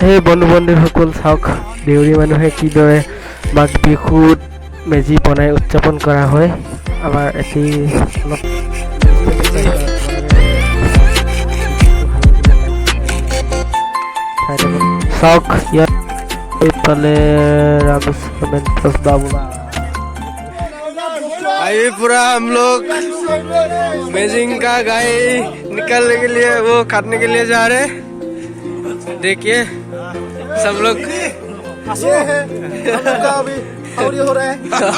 সেই বন্ধু বান্ধৱীসকল চাওক দেউৰী মানুহে কিদৰে মাঘ বিহুত মেজি বনাই উদযাপন কৰা হয়। আমাৰ এটি অলপ চাওক ইয়াত এইফালে रामेश्वर बाबूला अभी पूरा हम लोग मेजिंग का गाय निकालने के लिए वो काटने के लिए जा रहे हैं। देखिए सब लोग हो रहा है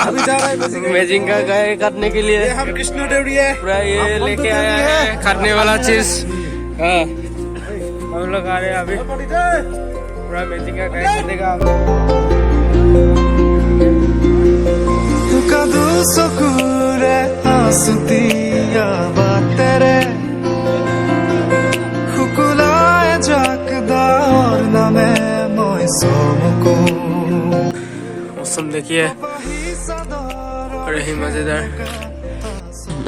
अभी जा रहा है मेजिंग का गाय काटने के लिए। हम कृष्ण देवरी है पूरा ये लेके आया है काटने वाला चीज। हाँ हम लोग आ रहे हैं अभी पूरा मेजिंग का गाय काटेगा। कदू सकुरे आसुतिया बातेरे हुकुलाए जाकदा और नामे मोय सोमको। मौसम देखिए बड़े ही मजेदार।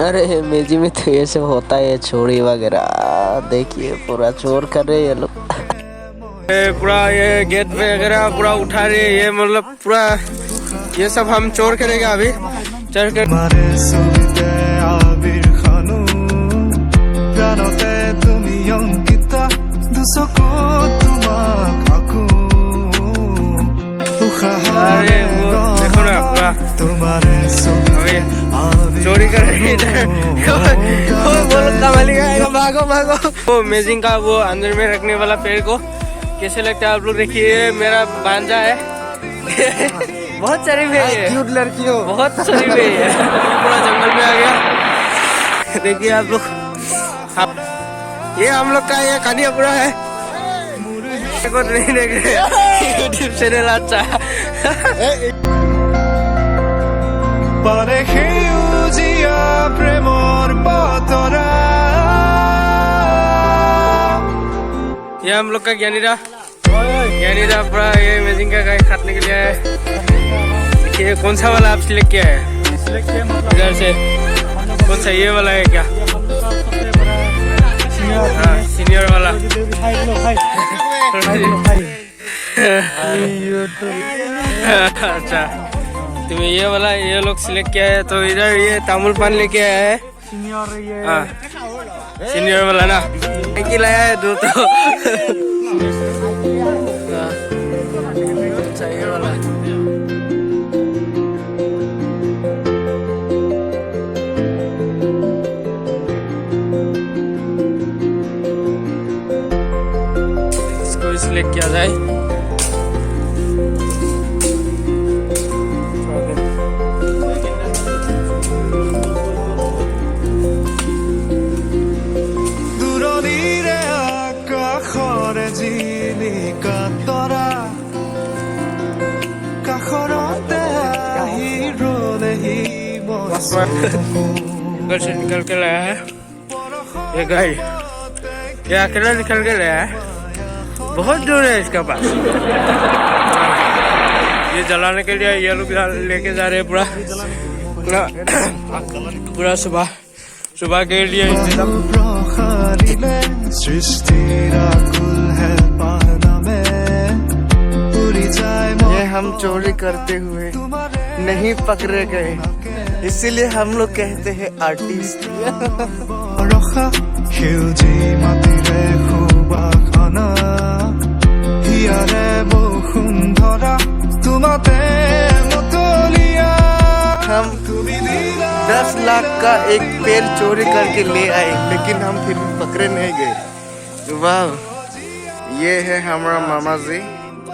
अरे मेजी में तो ये सब होता है, चोरी वगैरह देखिए पूरा चोर कर रहे ये लोग। पूरा ये गेट वगैरह पूरा उठा रहे ये मतलब पूरा ये सब हम चोर करेंगे अभी चढ़ कर। मारे सुनते आबिर खानू जानते तुमी अंकिता दुसको तुमा खाकू अरे वो देखो ना पूरा तुम्हारे अभी चोरी कर रहे हैं। बोलो कमाली का भागो भागो। वो मेजिंग का वो अंदर में रखने वाला पेड़ को कैसे लगता है आप लोग देखिए। मेरा भांजा है बहुत शरीफ है ये, क्यूट लड़की हो बहुत शरीफ है ये। पूरा जंगल में आ गया देखिए आप लोग। ये हम लोग का ये खानिया पूरा है को नहीं देख रहे यूट्यूब चैनल अच्छा पारे खेउजिया प्रेमर पतरा। ये हम लोग का ज्ञानीरा पूरा ये मेजिंग का गाय काटने के लिए है। देखिए कौन सा वाला आप सिलेक्ट किया है इधर से? कौन सा ये वाला है क्या? हाँ सीनियर वाला। अच्छा तुम्हें ये वाला ये लोग सिलेक्ट किया है तो इधर ये तामुल पान लेके आया है हाँ सीनियर वाला ना एक ही लाया है दो तो अच्छा ये वाला इसको सिलेक्ट किया जाए। घर से निकल के लाया है ये गाय, ये अकेला निकल के लाया है। बहुत दूर है इसका पास। ये जलाने के लिए ये लोग लेके जा रहे हैं पूरा सुबह के लिए। ये हम चोरी करते हुए नहीं पकड़े गए इसीलिए हम लोग कहते हैं आर्टिस्ट। हम 10 लाख का एक पेड़ चोरी करके ले आए लेकिन हम फिर भी पकड़े नहीं गए। वाह ये है हमारा मामा जी।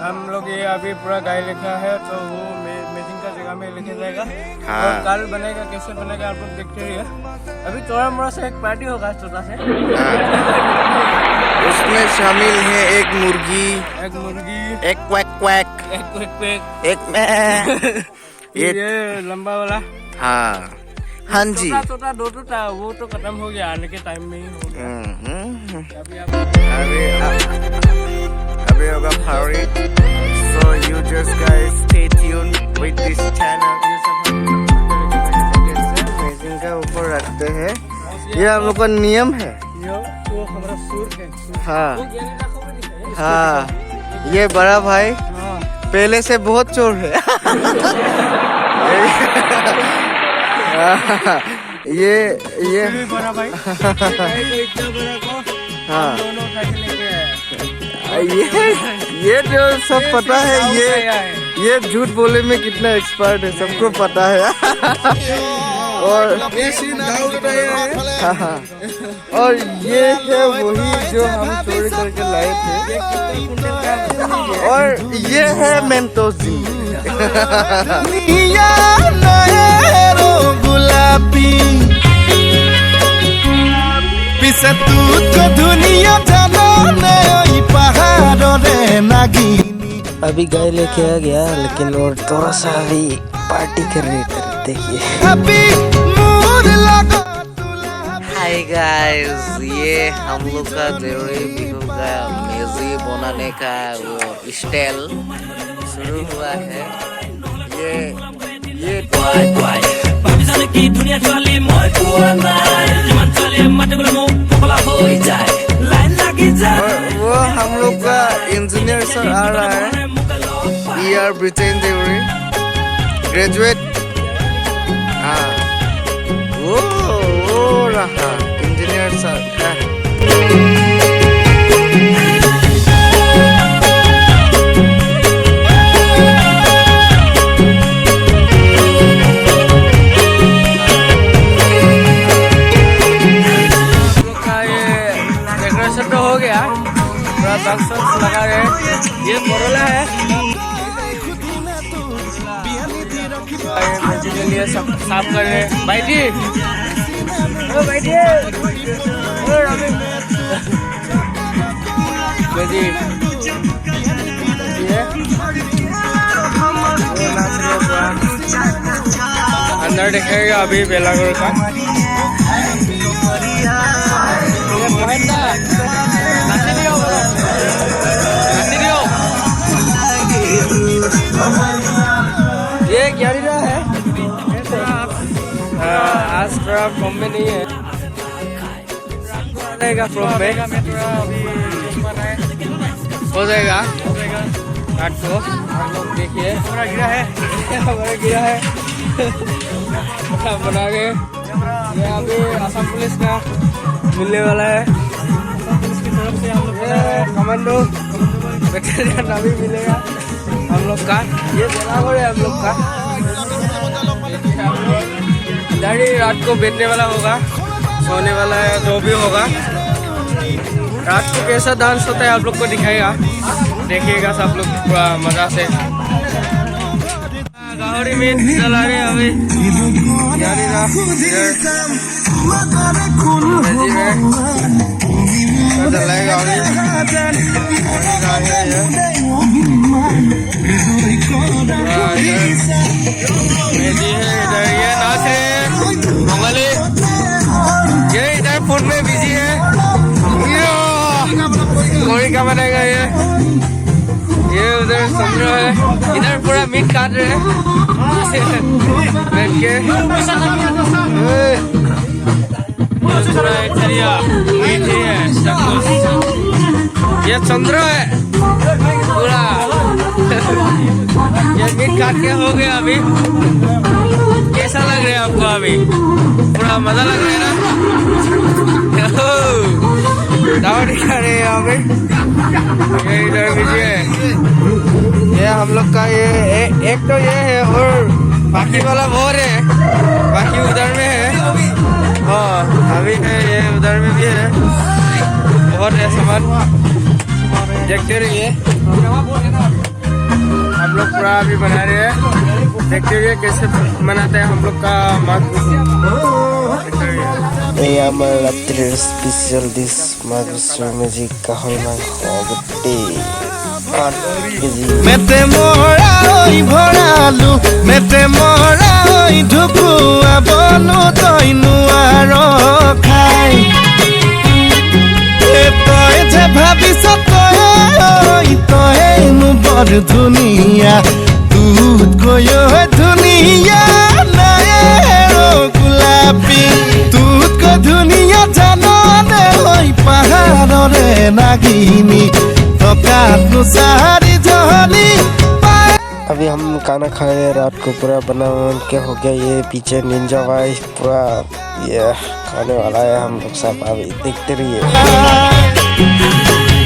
हम लोग ये अभी पूरा गाय लिखा है तो वो मेजिंग का जगह में लेके जाएगा। हाँ। और कल बनेगा कैसे बनेगा आप लोग देखते रहिए। अभी थोड़ा मोड़ा से एक पार्टी होगा छोटा से। हाँ। उसमें शामिल है एक मुर्गी, एक क्वैक क्वैक, एक मैं ये लंबा वाला। हाँ हाँ जी छोटा दो था वो तो खत्म हो गया आने के टाइम में ही हो गया। अभी होगा फावरी। So you just guys stay tuned with this channel। मेजिंग का ऊपर रखते हैं ये हम लोग का नियम है। वो हमारा सुर है। हाँ हाँ ये बड़ा भाई पहले से बहुत चोर है। ये बड़ा भाई हाँ ये जो सब पता है, ये झूठ बोले में कितना एक्सपर्ट है सबको पता है। और हाँ, और ये है वही जो हम चोरी करके लाए थे। और ये है मेंटोस गुलाबी पिसे तुझको दुनिया अभी गाय लेके आ गया, लेकिन और थोड़ा सा अभी पार्टी कर रहे थे। देखिए हाय गाइस, ये हम लोग का देवरी बिहू का मेजी बनाने का वो स्टाइल शुरू हुआ है। ये वो हम लोग का इंजीनियर सर आ रहा है, ER ब्रिटेन देवरी ग्रेजुएट। हाँ वो रहा इंजीनियर सर। डेकोरेशन तो हो गया, पूरा बक्स लगा रहे। ये कोरोला है, मेजी के लिए सब साफ कर रहे। बैठिए, ओ बैठिए, ओ रवि मेजी ये अंदर दिखेगा अभी बेलागुर का। ये क्या रहा है? आज थोड़ा फॉर्म में नहीं है, रहेगा फॉर्म में, हो जाएगा रात को। आप लोग देखिए हमारा गिरा है, हमारा गिरा है बना के। ये अभी असम पुलिस का मिलने वाला है, पुलिस की तरफ से हम लोग कमांडो बैटेलियन अभी मिलेगा हम लोग का। ये बराबर है हम लोग का। गाड़ी रात को बैठने वाला होगा, सोने वाला है, जो भी होगा। रात को कैसा डांस होता है आप लोग को दिखाएगा, देखिएगा सब लोग पूरा मजा से। गाहरी में चला रहे अभी चलाएगा इधर ये नाच है मोबाइल, ये इधर फोन में बिजी है। कोई का बनेगा ये उधर समझ रहा है, इधर पूरा मीट काट रहे हैं बैठ के। पूरा एरिया मीट ही है सब कुछ। ये चंद्र है पूरा, ये मीट काट के हो गया अभी। कैसा लग रहा है आपको अभी? पूरा मजा लग रहा है ना? दावत दिखा रहे हैं यहाँ पे। ये इधर भी है, ये हम लोग का ये एक तो ये है, और बाकी वाला वो है, बाकी उधर में है। हाँ अभी है, ये उधर में भी है, बहुत है सामान। देखते रहिए, हम लोग पूरा अभी बना रहे हैं, देखते हुए कैसे मनाते हैं हम लोग का माघ। এই আমার রাত্রের স্পেশাল ডিশ মাঘ মেজি গাহৰি মাংস গোটেই 8 কেজি। মেতে মৰাই ভৰালো, মেতে মৰাই ঢুকুৱা বনো তই নোৱাৰ খাই। তই যে ভাবিছ তইনো বৰ ধুনীয়া, তোতকৈ ধুনীয়া নাই গোলাপী। তোতকৈ ধুনীয়া জাননে হৈ পাহাৰৰে নাগিনী, टका सारी झोली अभी हम खाना खा रहे हैं, रात को पूरा बना के हो गया। ये पीछे निंजा वाइस पूरा ये खाने वाला है। हम लोग सब अभी देखते रहिए।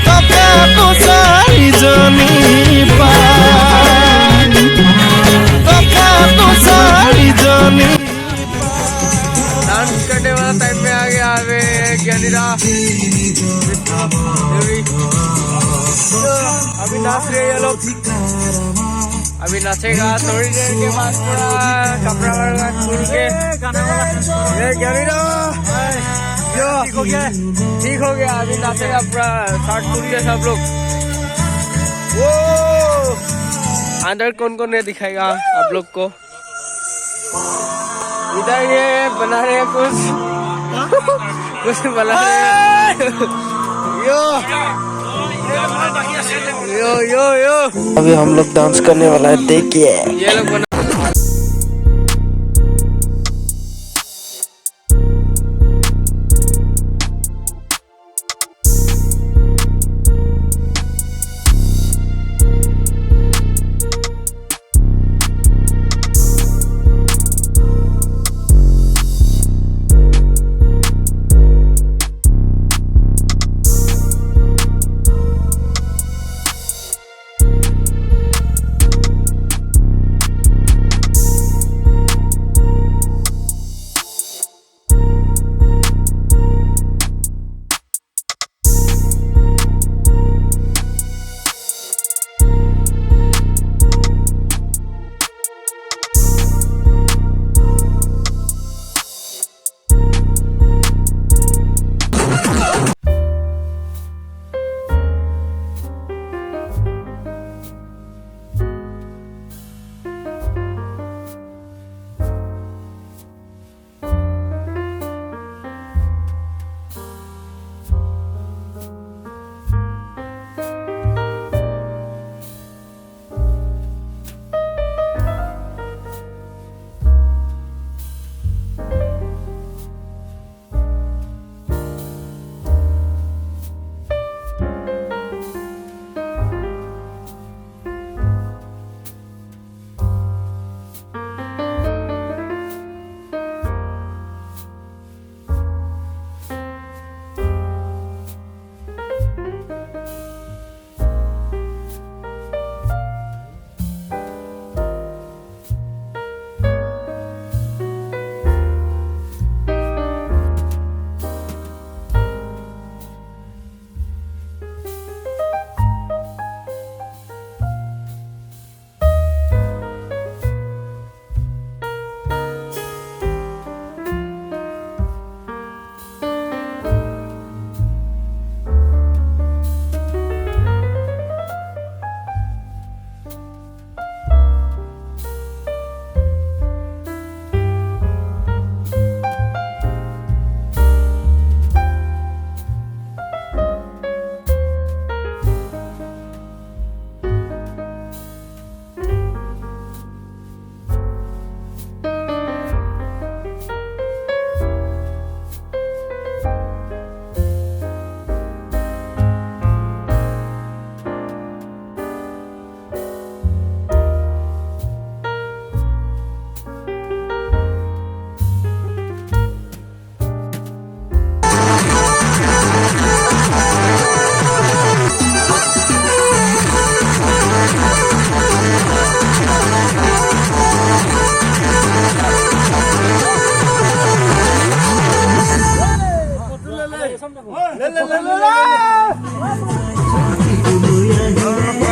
टका सारी जोनी टका सारी जोनी डांस करने वाला टाइम में आ गया हमें ज्ञानीरा। अभी नाच रहे ये लोग, अभी नाचेगा थोड़ी देर के बाद पूरा कपड़ा वगैरह खोल के ये ज्ञानीरा यो ठीक हो गया। अभी नाचेगा पूरा शर्ट खोल के सब लोग। वो अंदर कौन कौन है दिखाएगा आप लोग को। इधर ये बना रहे हैं कुछ बना रहे हैं। यो यो यो यो अभी हम लोग डांस करने वाला है, देखिए। ये लोग बना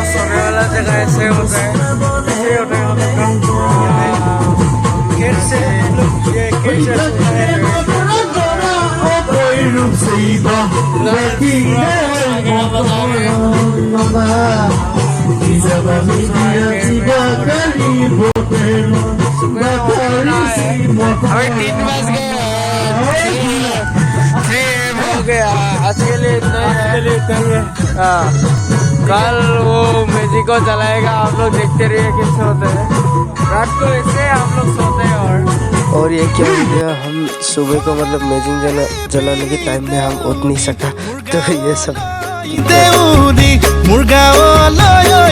सोने वाला जगह ऐसे होता है, ऐसे होता है खेत से ये खेत से अभी 3 बज गए, 3 हो गया। आज के लिए इतना ही है। हाँ, कल वो म्यूजिक को चलाएगा, आप लोग देखते रहिए कैसे होते हैं। रात को ऐसे आप लोग सोते हैं। और ये क्या हो गया, हम सुबह को मतलब मैजिक जलाने के टाइम में हम उठ नहीं सका, तो ये सब দেউৰী মোৰ গাঁৱলৈ